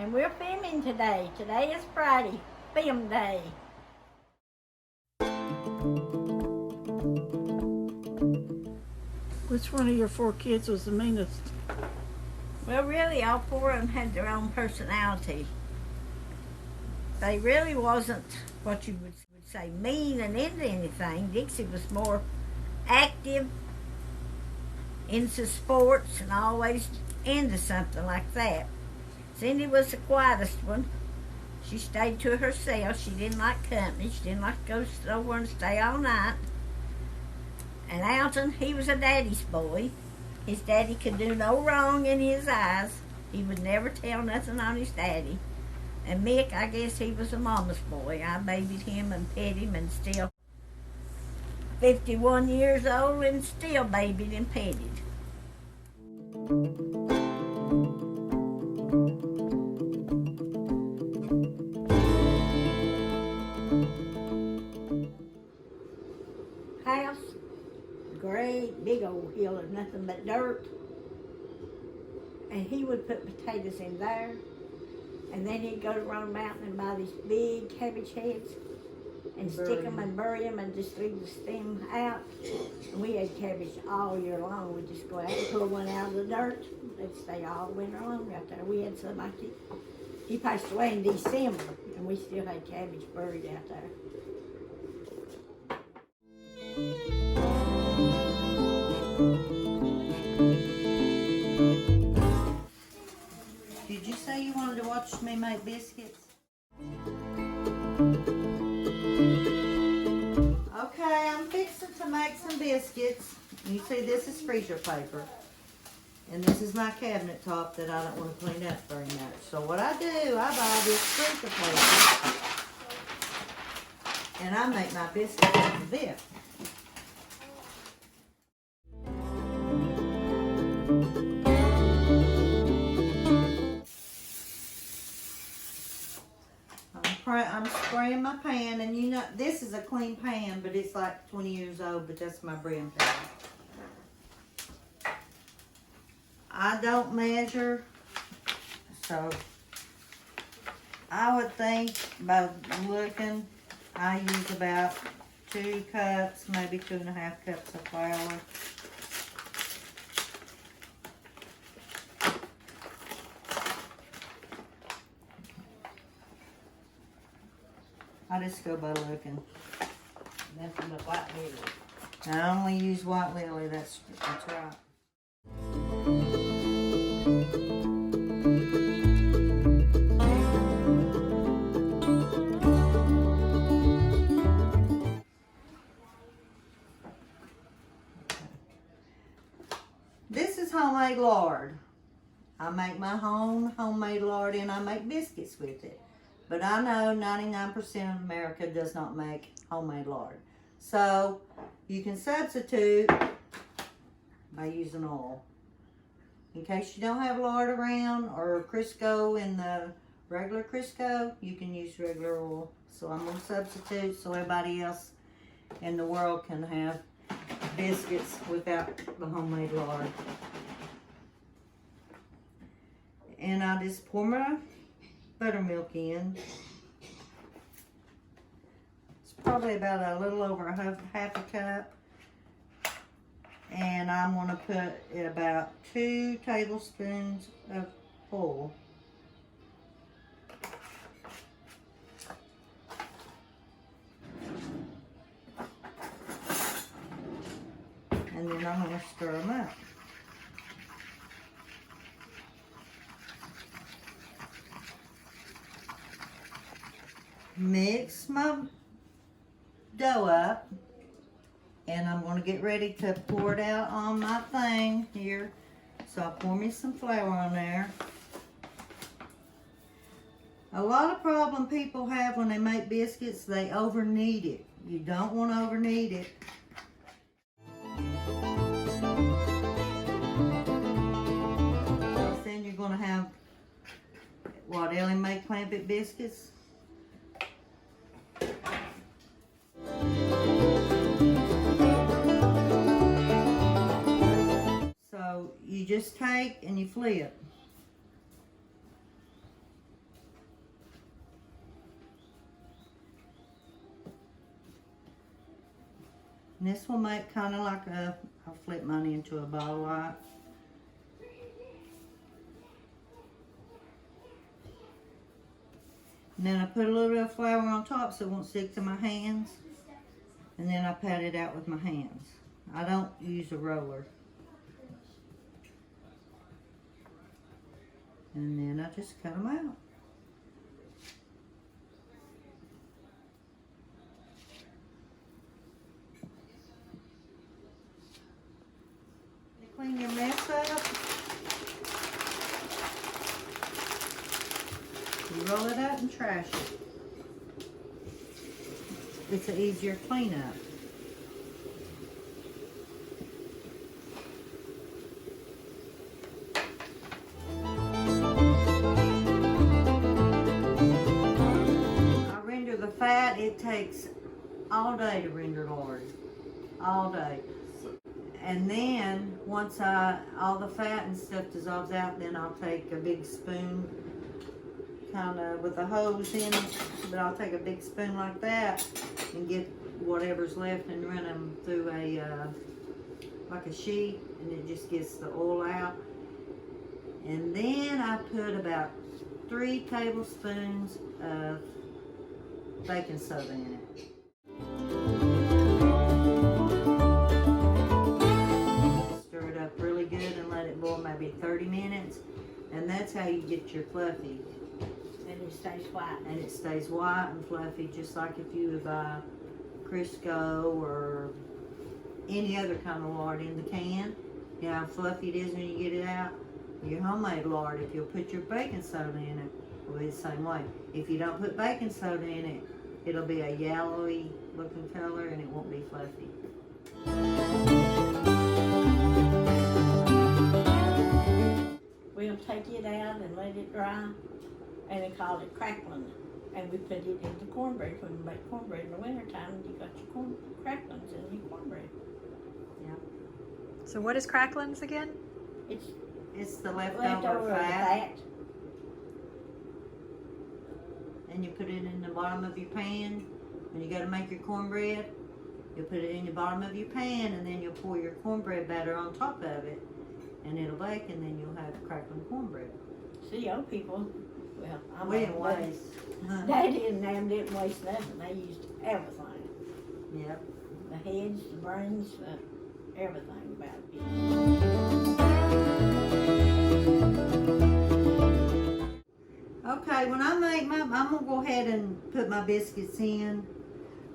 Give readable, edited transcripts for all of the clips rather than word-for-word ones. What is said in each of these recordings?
and we're filming today. Today is Friday, film day. Which one of your 4 kids was the meanest? Well, really, all 4 of them had their own personality. They really wasn't what you would say mean and into anything. Dixie was more active, into sports, and always into something like that. Cindy was the quietest one. She stayed to herself. She didn't like company. She didn't like to go somewhere and stay all night. And Alton, he was a daddy's boy. His daddy could do no wrong in his eyes. He would never tell nothing on his daddy. And Mick, I guess he was a mama's boy. I babied him and pet him, and still 51 years old and still babied and petted. House, great big old hill of nothing but dirt. And he would put potatoes in there. And then he'd go to Round Mountain and buy these big cabbage heads and stick them and bury them and just leave the stem out. And we had cabbage all year long. We'd just go out and pull one out of the dirt. They'd stay all winter long right there. We had some like he passed away in December, and we still had cabbage buried out there. Did you say you wanted to watch me make biscuits? Okay, I'm fixing to make some biscuits. You see, this is freezer paper. And this is my cabinet top that I don't want to clean up very much. So what I do, I buy this freezer paper. And I make my biscuits out of this. I'm spraying my pan, and you know, this is a clean pan, but it's like 20 years old, but that's my bread pan. I don't measure, so I would think by looking, I use about 2 cups, maybe 2.5 cups of flour. I just go by looking. Nothing but white lily. I only use white lily, that's right. This is homemade lard. I make my own homemade lard, and I make biscuits with it. But I know 99% of America does not make homemade lard. So you can substitute by using oil. In case you don't have lard around or Crisco in the regular Crisco, you can use regular oil. So I'm going to substitute so everybody else in the world can have biscuits without the homemade lard. And I just pour my buttermilk in. It's probably about a little over half a cup. And I'm going to put about 2 tablespoons of oil. And then I'm going to stir them up. Mix my dough up, and I'm going to get ready to pour it out on my thing here. So I'll pour me some flour on there. A lot of problem people have when they make biscuits, they over knead it. You don't want to over knead it. Then you're going to have what Ellie made clampet biscuits. So you just take and you flip. And this will make kind of like I'll flip mine into a ball like. And then I put a little bit of flour on top so it won't stick to my hands. And then I pat it out with my hands. I don't use a roller. And then I just cut them out. Clean your mess up. You roll it up and trash it. It's an easier cleanup. I render the fat. It takes all day to render lard. All day. And then once all the fat and stuff dissolves out, then I'll take a big spoon, kind of with a hose in it, but I'll take a big spoon like that and get whatever's left and run them through like a sheet, and it just gets the oil out. And then I put about 3 tablespoons of baking soda in it. Maybe 30 minutes, and that's how you get your fluffy. And it stays white. And it stays white and fluffy, just like if you would buy Crisco or any other kind of lard in the can. You know how fluffy it is when you get it out? Your homemade lard, if you'll put your baking soda in it, it'll be the same way. If you don't put baking soda in it, it'll be a yellowy looking color and it won't be fluffy. We'll take it out and let it dry, and they call it crackling. And we put it into cornbread. When we make cornbread in the wintertime, you got your cracklings in your cornbread. Yeah. So what is cracklings again? It's the leftover fat. And you put it in the bottom of your pan. When you go to make your cornbread, you'll put it in the bottom of your pan, and then you'll pour your cornbread batter on top of it. And it'll bake, and then you'll have crackling cornbread. See, old people, well, we didn't waste. Daddy and them didn't waste nothing. They used everything. Yep. The heads, the brains, everything about it. Okay, when I make I'm gonna go ahead and put my biscuits in.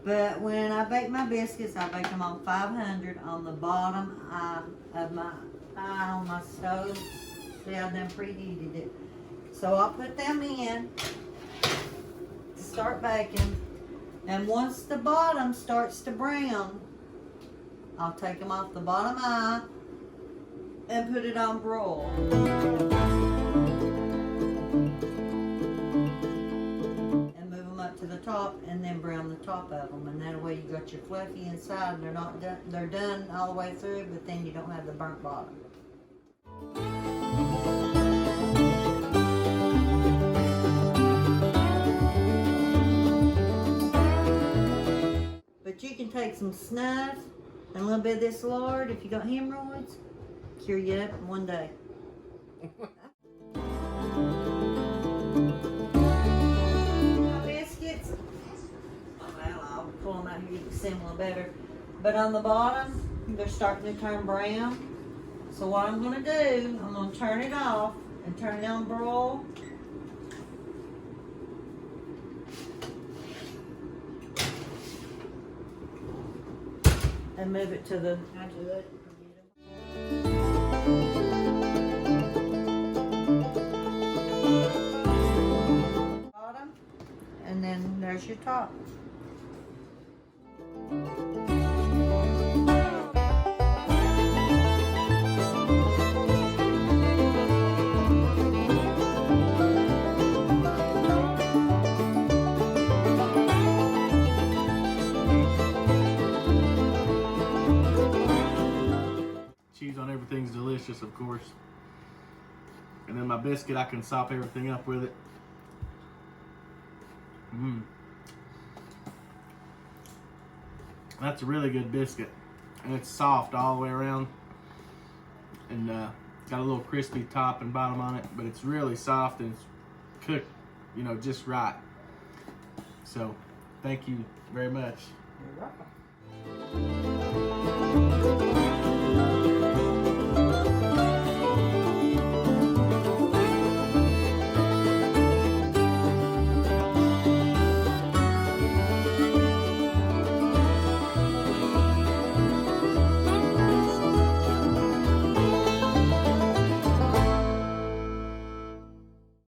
But when I bake my biscuits, I bake them on 500 on the bottom of my on my stove. See, I've done preheated it. So I'll put them in to start baking. And once the bottom starts to brown, I'll take them off the bottom eye and put it on broil. And move them up to the top and then brown the top of them. And that way you got your fluffy inside, and they're not done, they're done all the way through, but then you don't have the burnt bottom. But you can take some snuff and a little bit of this lard if you got hemorrhoids, cure you up in one day. Biscuits. Well, I'll pull them out here, you can see them a little better. But on the bottom, they're starting to turn brown. So what I'm going to do, I'm going to turn it off and turn it on broil. And move it to the bottom, and then there's your top. Cheese on everything's delicious, of course. And then my biscuit, I can sop everything up with it. That's a really good biscuit. And it's soft all the way around. And got a little crispy top and bottom on it. But it's really soft and it's cooked, you know, just right. So, thank you very much. You're welcome.